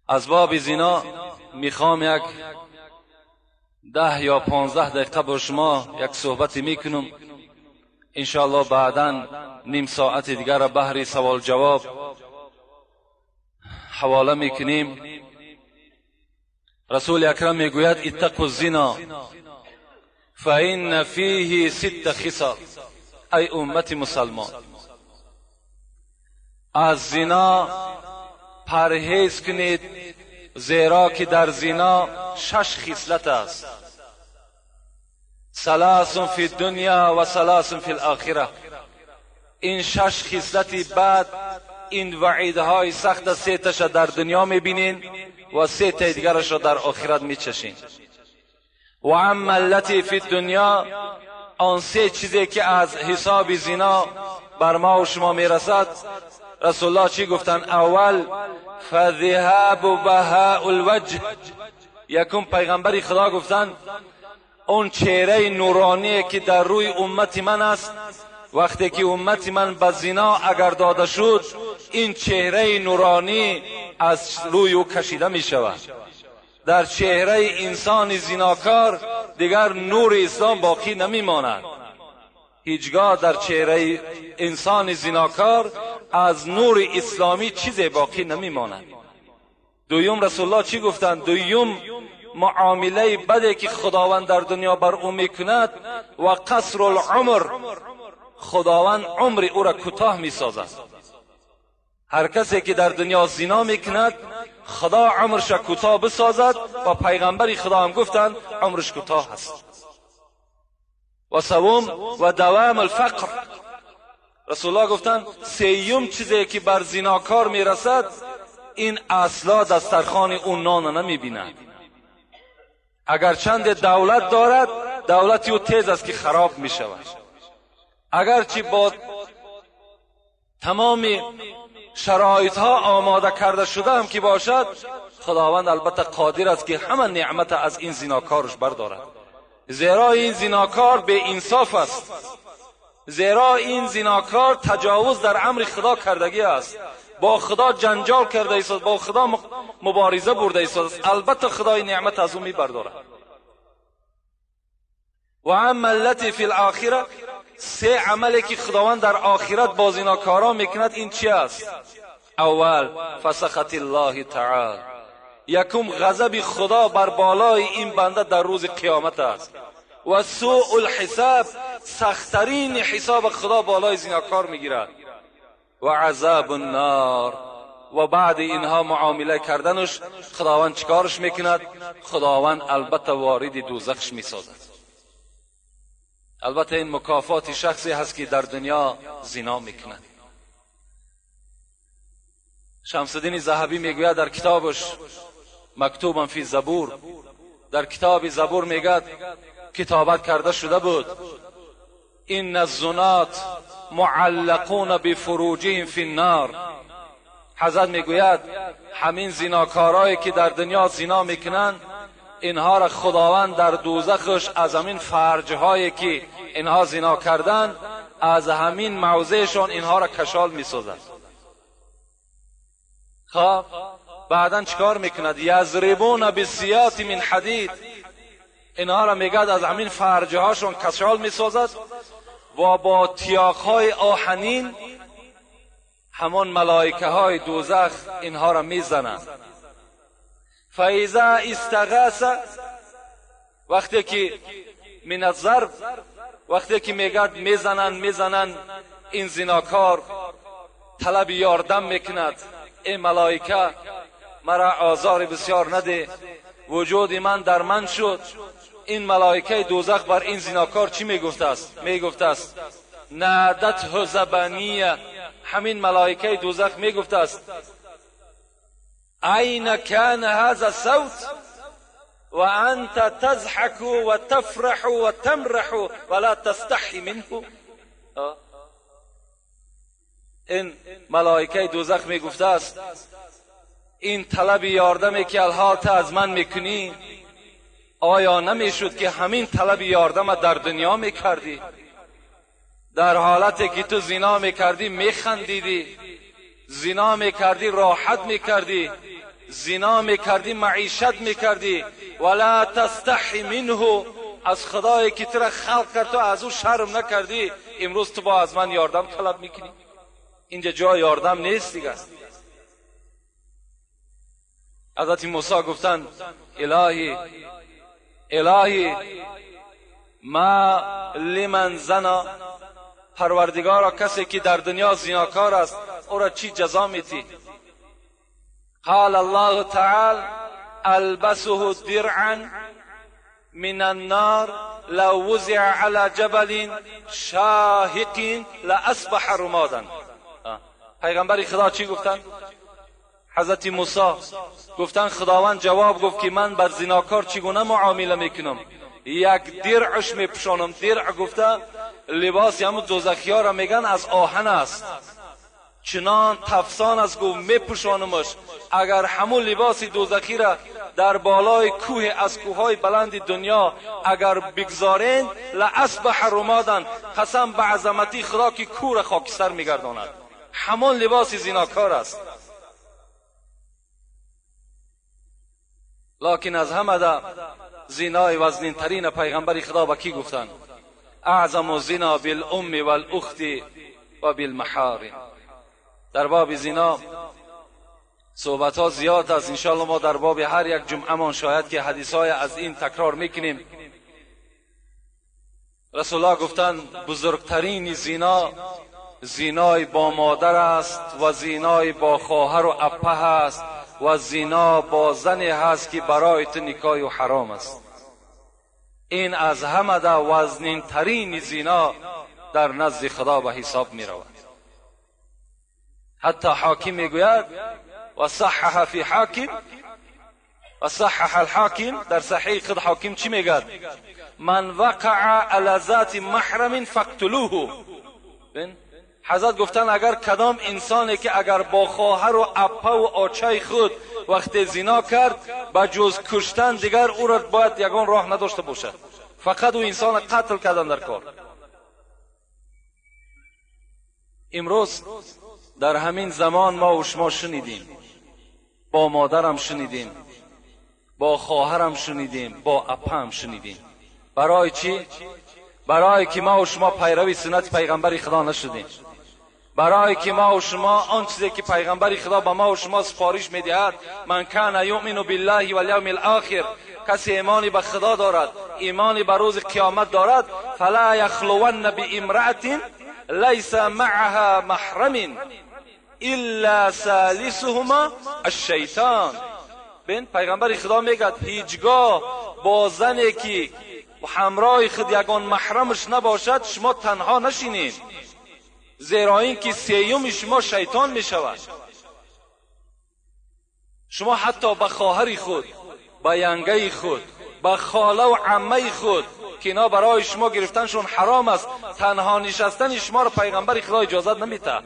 از باب زنا میخوام یک 10 یا 15 دقیقه با شما یک صحبتی میکنم. انشاءالله بعداً نیم ساعت دیگر را بحر سوال جواب حواله میکنیم. رسول اکرم میگوید اتقوا الزنا فإن فیه 6 خصال. ای امت مسلمان، از زنا پرهیز کنید، زیرا که در زنا 6 خصلت است. 3 فی الدنیا و 3 فی الاخره. این 6 خصلتی بعد این وعیدهای سخت 3 تاش در دنیا میبینین و 3 تا دیگرش را در آخرت میچشین. و اما التی فی الدنیا، آن 3 چیزی که از حساب زنا بر ما و شما میرسد، رسول الله چی گفتن؟ اول فذهاب بهاء الوجه. یکم پیغمبر خدا گفتن اون چهره نورانی که در روی امت من است، وقتی که امت من به زنا اگر داده شد، این چهره نورانی از روی او کشیده می شود. در چهره انسان زناکار دیگر نور اسلام باقی نمی ماند. هیچگاه در چهره انسان زناکار از نور اسلامی چیزی باقی نمی ماند. دویم رسول الله چی گفتند؟ دویم معامله بدی که خداوند در دنیا بر او میکند و قصر العمر، خداوند عمر او را کوتاه میسازد. هر کسی که در دنیا زنا میکند خدا عمرش کوتاه بسازد و پیغمبر خدا هم گفتند عمرش کوتاه است. و سوم و دوام الفقر. رسول الله گفتند سیوم چیزی که بر زناکار میرسد، این اصلا دسترخوان اون نان نمیبیند. اگر چند دولت دارد، دولتی او تیز است که خراب می شود. اگرچه با تمام شرایط ها آماده کرده شده هم که باشد، خداوند البته قادر است که همه نعمت از این زناکارش بردارد. زیرا این زناکار بے انصاف است، زیرا این زناکار تجاوز در امر خدا کردگی است، با خدا جنجال کرده است، با خدا مبارزه برده است. البته خدای نعمت از او می بردارد. و اما التی فی الاخره، 3 عملی که خداوند در آخرت با زناکاران میکند، این چی است؟ اول فسخط الله تعالی. یکم غضب خدا بر بالای این بنده در روز قیامت است. و سوء الحساب، سخترین حساب خدا بالای زناکار میگیرد. و عذاب النار. و بعد اینها معامله کردنش خداوند چیکارش میکند؟ خداوند البته وارد دوزخش میسازد. البته این مکافات شخصی هست که در دنیا زنا میکند. شمس الدین ذهبی میگوید در کتابش مکتوبا فی زبور، در کتاب زبور میگد کتابت کرده شده بود این الزنات معلقون بفروجهم فی النار. حضرت میگوید همین زناکارایی که در دنیا زنا میکنند، اینها را خداوند در دوزخش از همین فرجهایی که اینها زنا کردند، از همین موضعشان اینها را کشال میسازد. خب بعداً چیکار میکند؟ یضربون بالسیاط من حدید. اینها را میگد از همین فرجهاشون کشال میسازد و با تیاقهای آهنین همان ملائکه های دوزخ اینها را میزنند. فاذا استغاث، وقتی که من الضرب، وقتی که میگد میزنن این زناکار طلب یاردم میکند، ای ملائکه مرا آزار بسیار نده، وجود من در من شد. این ملائکه دوزخ بر این زناکار چی میگفته است؟ میگفته است نادته زبانیه. همین ملائکه دوزخ میگفته است این کان هذا الصوت و انت تضحك و تفرح و تمرح ولا تستحي منه. این ملائکه دوزخ میگفته است این طلب یاردمی که الحال از من میکنی، آیا نمیشد که همین طلب یاردم در دنیا میکردی؟ در حالتی که تو زنا میکردی میخندیدی، زنا میکردی راحت میکردی، زنا میکردی، معیشت میکردی، ولا تستحی منه، از خدایی که تو را خلق کرد تو از او شرم نکردی، امروز تو با از من یاردم طلب میکنی؟ اینجا جای یاردم نیست دیگه. حضرت موسی گفتن الهی ما لمن زنا، پروردگارا کسی که در دنیا زناکار است او را چی جزا میتی؟ قال الله تعالی البسه درعا من النار لو وزع على جبل شاهق لاصبح رمادا. پیغمبر خدا چی گفتن؟ حضرت موسی گفتن خداوند جواب گفت که من بر زناکار چگونه معامله میکنم؟ یک درعش میپوشانم. درع گفته لباس همون دوزخی‌ها را میگن از آهن است، چنان تفسان است گفت میپوشانمش. اگر همون لباس دوزخی را در بالای کوه از کوههای بلند دنیا اگر بگذارین لاصبح رمادا، قسم به عظمتی خدا که کوه را خاکستر میگرداند. همون لباس زناکار است. لکن از همه ده زنای وزنین ترین پیغمبر خدا با کی گفتن؟ اعظم زنا بالام والاخت و بالمحارم. در باب زنا صحبت ها زیاد است. انشاءالله ما در باب هر یک جمعه من شاید که حدیث های از این تکرار میکنیم. رسول الله گفتن بزرگترین زنا زنای با مادر است و زنای با خواهر و اپه است و زنا با زنی هست که برای تو نکاح و حرام است. این از همه ده وزنین ترین زنا در نزد خدا به حساب می رود. حتی حاکم می گوید و صحح فی حاکم و صحح الحاکم، در صحیح خود حاکم چی میگد؟ من وقع علی ذات محرم فاقتلوه. حضرت گفتن اگر کدام انسانی که اگر با خواهر و اپه و آچه خود وقتی زنا کرد با جز کشتن دیگر او را باید یگان راه نداشته باشد، فقط او انسان قتل کردن در کار. امروز در همین زمان ما و شما شنیدیم، با مادرم شنیدیم، با خواهرم شنیدیم، با اپه هم شنیدیم. برای چی؟ برای که ما و شما پیروی سنت پیغمبر خدا نشدیم. برای که ما و شما آن چیزی که پیغمبر خدا به ما و شما سفارش میدهد، من کان یؤمن بالله والیوم الاخر، کسی ایمانی به خدا دارد، ایمانی به روز قیامت دارد، فلا یخلون بامرأة لیس معها محرم الا ثالثهما الشیطان. ببین پیغمبر خدا میگه هیچگاه با زنی که همراه خود یگان محرمش نباشد شما تنها نشینید، زیرا این که سیوم شما شیطان می شود. شما حتی به خواهر خود، به ینگه خود، به خاله و عمه خود که اینا برای شما گرفتنشون حرام است، تنها نشستن شما را پیغمبر خدا اجازت نمیده،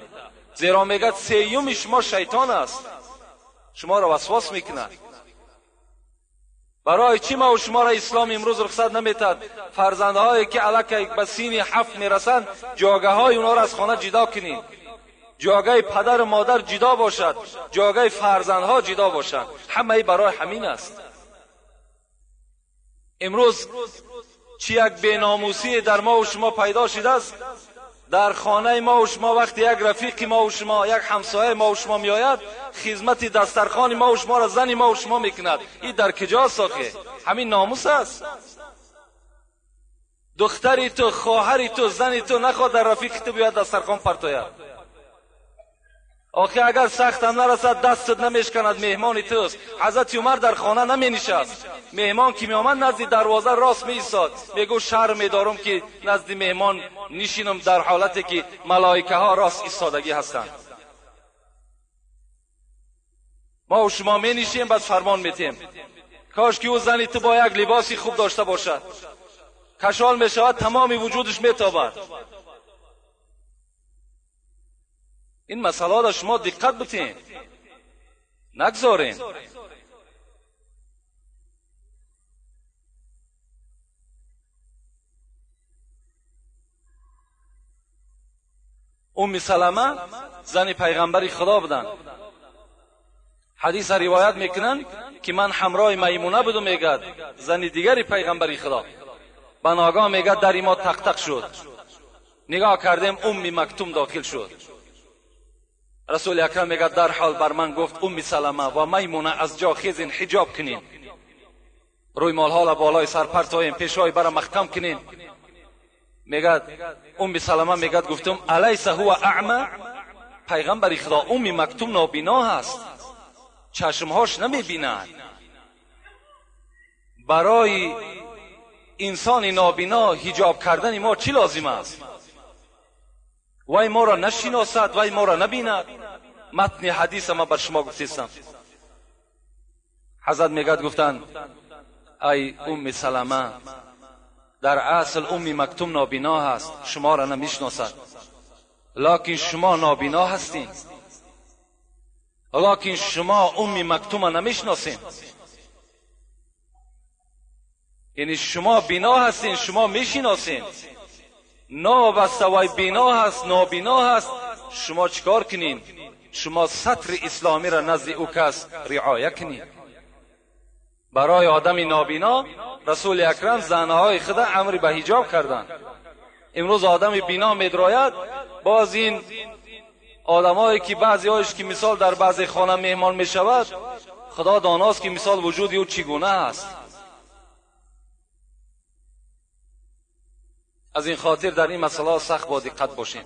زیرا میگه سیوم شما شیطان است، شما را وسواس میکنه. برای چی ما و شما را اسلام امروز رخصت نمیدهد فرزندهایی که الک به سین 7 میرسند جاگه های اونا را از خانه جدا کنید، جاگه پدر و مادر جدا باشد، جاگه فرزندها جدا باشد. همه برای همین است. امروز چی یک بیناموسی در ما و شما پیدا شده است. در خانه ما و شما وقتی یک رفیق ما و شما، یک همسایه ما و شما میآید، خدمت دسترخوان ما و شما را زن ما و شما میکند. این در کجاست آخه؟ همین ناموس است. دختری تو، خواهری تو، زنی تو نخواد در رفیق تو بیاد دسترخوان پرتاید. آخه اگر سخت هم نرسد دستت نمیشکند، مهمان توست. حضرت عمر در خانه نمی نشست، مهمان که می آمد نزد دروازه راست می ایستاد، میگو شرم دارم که نزد مهمان نشینم در حالتی که ملائکه ها راست ایستادگی هستند. ما و شما می نشیم بس فرمان میتیم. کاش که او زنی تو با یک لباسی خوب داشته باشد، کشال می شود تمامی وجودش می تابد. این مسئله را شما دقت بتین، نگذارین. ام سلمه زن پیغمبر خدا بودن. حدیث روایت میکنن که من همراه میمونه بودم، میگه زن دیگری پیغمبر خدا. به ناگاه میگه در ما تق تق شد، نگاه کردیم مکتوم داخل شد. رسول اکرم میگه در حال بر من گفت سلمه و میمونه از جا خیزین، حجاب کنین، روی مالها بالای سر پرتایم، پیشای برا محکم کنین. میگه سلمه میگه گفتم الیس هو اعمى؟ پیغمبر خدا مکتوم نابینا هست، چشمهاش نمیبیند. برای انسان نابینا حجاب کردن ما چی لازم است؟ وای ما را نشناسد، وای ما را نبیند. متن حدیث ما بر شما گفتم. حضرت میگه گفتن ای سلمه در اصل مکتوم نابینا هست، شما را نمیشناسد، لکن شما نابینا هستین، لکن شما مکتوم نمیشناسین. یعنی شما بینا هستین، شما میشناسین. نابسته وای بینا هست، نابینا هست، شما چیکار کنین؟ شما سطر اسلامی را نزد او کس رعایت کنین. برای آدم نابینا رسول اکرم زنهای خود امر به حجاب کردن. امروز آدم بینا میدراید، باز این آدمایی که بعضی هایش که مثال در بعضی خانه مهمان میشود، خدا داناست که مثال وجودی او چگونه است. از این خاطر در این مسئله سخت با دقت باشیم.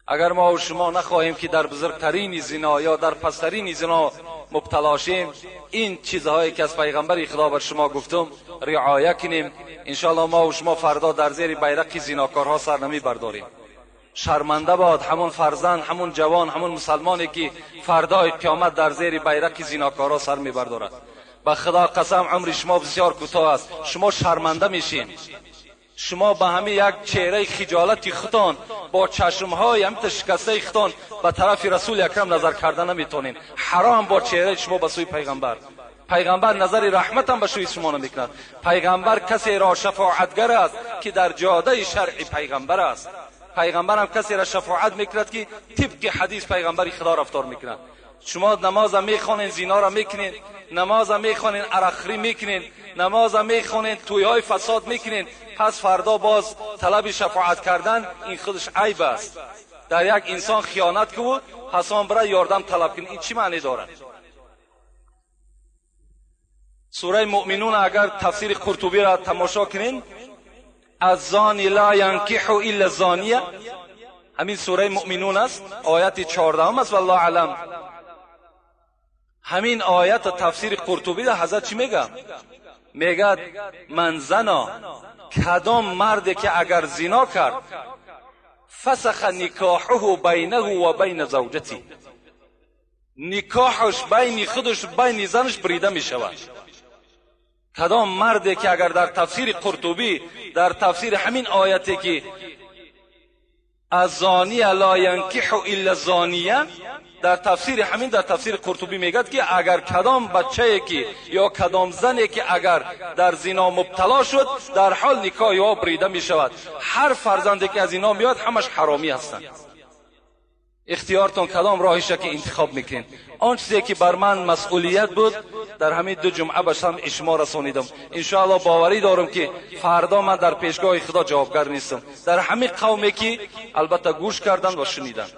اگر ما و شما نخواهیم که در بزرگترین زنا یا در پسترین زنا مبتلا شیم، این چیزهایی که از پیغمبر خدا بر شما گفتم رعایت کنیم، انشاءالله ما و شما فردا در زیر بیرق زناکارها سر نمی برداریم. شرمنده باد همون فرزند، همون جوان، همون مسلمانی که فردای قیامت در زیر بیرق زناکارها سر می بردارد. به خدا قسم عمر شما بسیار کوتاه است، شما شرمنده میشین. شما به همین یک چهره خجالتی خودتان، با چشمهای همین شکسته خودتان به طرف رسول اکرم نظر کردن نمیتونین. حرام با چهره شما به سوی پیغمبر. پیغمبر نظر رحمت هم به سوی شما نمیکند. پیغمبر کسی را شفاعتگر است که در جاده شرعی پیغمبر است. پیغمبر هم کسی را شفاعت میکند که طبق حدیث پیغمبر خدا رفتار میکند. شما نماز میخوانین، زنا را میکنین، نماز میخوانین، عرقخوری میکنین، نماز میخوانین، تویهای فساد میکنین، پس فردا باز طلب شفاعت کردن این خودش عیب است. در یک انسان خیانت کو حسان برای یاردم طلب کنین، این چی معنی دارد؟ سوره مؤمنون اگر تفسیر قرطبی را تماشا کنین، الزانی لا ینکح الا الزانیه، همین سوره مؤمنون است، آیت 14 است. والله علم همین آیت تفسیر قرطبی را حضرت چی میگه؟ میگه من زنا، کدام مردی که اگر زنا کرد، فسخ نکاحه بینه و بین زوجتی، نکاحش بین خودش بین زنش بریده می شود. کدام مردی که اگر در تفسیر قرطبی، در تفسیر همین آیتی که الزانیه لا ینکح الا الزانیه، در تفسیر همین در تفسیر قرطبی میگد که اگر کدام بچه‌ای که یا کدام زنی که اگر در زنا مبتلا شد، در حال نکاح او بریده می شود. هر فرزندی که از اینا میاد همش حرامی هستند. اختیارتون کدام راهش که انتخاب میکنین. آن چیزی که بر من مسئولیت بود در همین 2 جمعه باشم شما رسانیدم. انشاءالله باوری دارم که فردا من در پیشگاه خدا جوابگر نیستم. در همین قومی که البته گوش کردن و شنیدن.